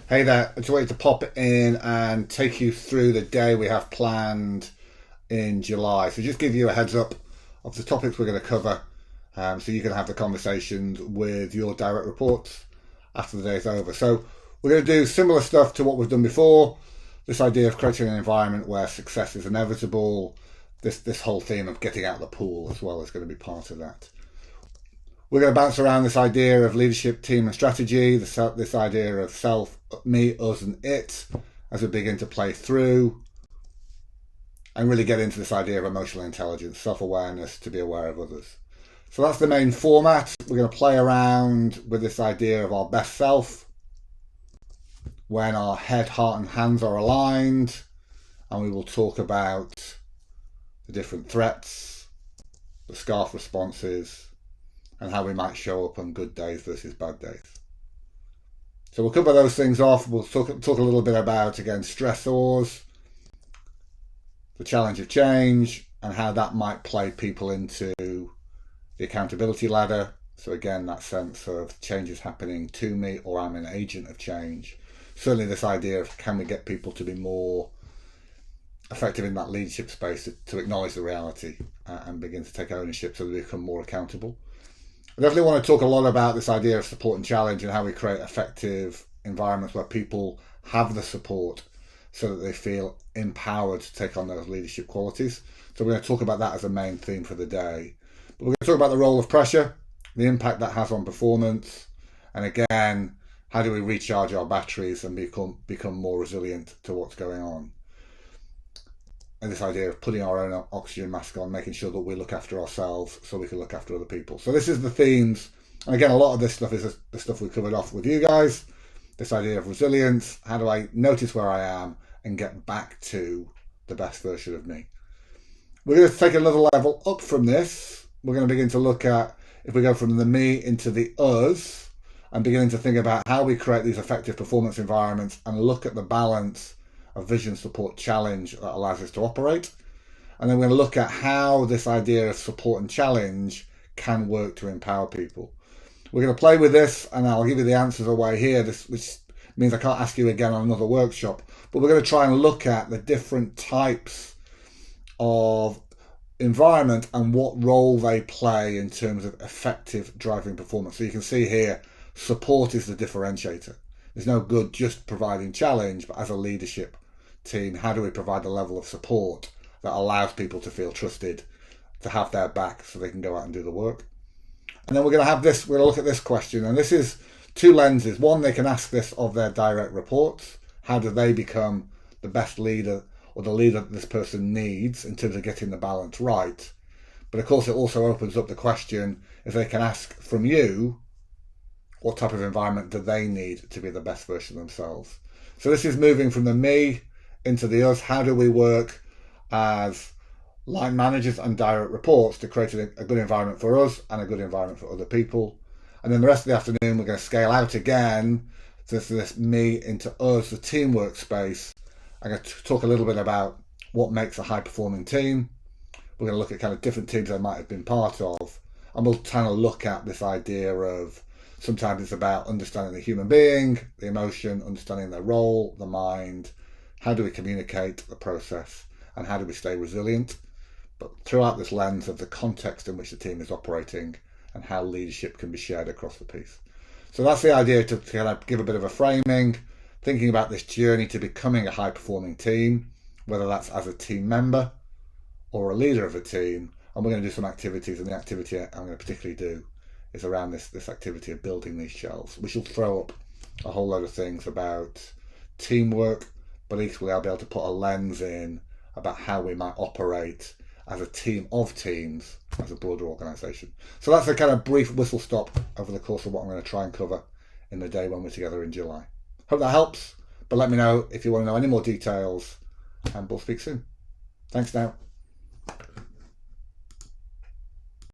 Hey there, I just wanted to pop in and take you through the day we have planned in July. So just give you a heads up of the topics we're going to cover so you can have the conversations with your direct reports after the day's over. So we're going to do similar stuff to what we've done before. This idea of creating an environment where success is inevitable. This whole theme of getting out of the pool as well is going to be part of that. We're going to bounce around this idea of leadership, team and strategy, this idea of self, me, us and it as we begin to play through and really get into this idea of emotional intelligence, self-awareness to be aware of others. So that's the main format. We're going to play around with this idea of our best self when our head, heart and hands are aligned, and we will talk about the different threats, the scarf responses, and how we might show up on good days versus bad days. So we'll cover those things off. We'll talk a little bit about, again, stressors, the challenge of change, and how that might play people into the accountability ladder. So again, that sense of change is happening to me, or I'm an agent of change. Certainly this idea of can we get people to be more effective in that leadership space to acknowledge the reality and begin to take ownership so they become more accountable. I definitely want to talk a lot about this idea of support and challenge and how we create effective environments where people have the support so that they feel empowered to take on those leadership qualities. So we're going to talk about that as a main theme for the day. But we're going to talk about the role of pressure, the impact that has on performance, and again, how do we recharge our batteries and become more resilient to what's going on. And this idea of putting our own oxygen mask on, making sure that we look after ourselves so we can look after other people. So this is the themes. And again, a lot of this stuff is the stuff we covered off with you guys. This idea of resilience. How do I notice where I am and get back to the best version of me? We're going to take another level up from this. We're going to begin to look at, if we go from the me into the us, and beginning to think about how we create these effective performance environments and look at the balance of vision, support, challenge that allows us to operate. And then we're going to look at how this idea of support and challenge can work to empower people. We're going to play with this, and I'll give you the answers away here, which means I can't ask you again on another workshop, but we're going to try and look at the different types of environment and what role they play in terms of effective driving performance. So you can see here, support is the differentiator. There's no good just providing challenge, but as a leadership team, how do we provide the level of support that allows people to feel trusted, to have their back so they can go out and do the work? And then we're going to look at this question, and this is two lenses. One, they can ask this of their direct reports. How do they become the best leader or the leader that this person needs in terms of getting the balance right? But of course, it also opens up the question if they can ask from you, what type of environment do they need to be the best version of themselves? So this is moving from the me into the us. How do we work as line managers and direct reports to create a good environment for us and a good environment for other people? And then the rest of the afternoon, we're going to scale out again to this me into us, the teamwork space. I'm going to talk a little bit about what makes a high-performing team. We're going to look at kind of different teams I might have been part of. And we'll kind of look at this idea of sometimes it's about understanding the human being, the emotion, understanding their role, the mind. How do we communicate the process, and how do we stay resilient? But throughout this lens of the context in which the team is operating and how leadership can be shared across the piece. So that's the idea, to kind of give a bit of a framing, thinking about this journey to becoming a high-performing team, whether that's as a team member or a leader of a team. And we're going to do some activities, and the activity I'm going to particularly do is around this activity of building these shells, which will throw up a whole load of things about teamwork, but equally I'll be able to put a lens in about how we might operate as a team of teams, as a broader organisation. So that's a kind of brief whistle stop over the course of what I'm going to try and cover in the day when we're together in July. Hope that helps, but let me know if you want to know any more details, and we'll speak soon. Thanks now.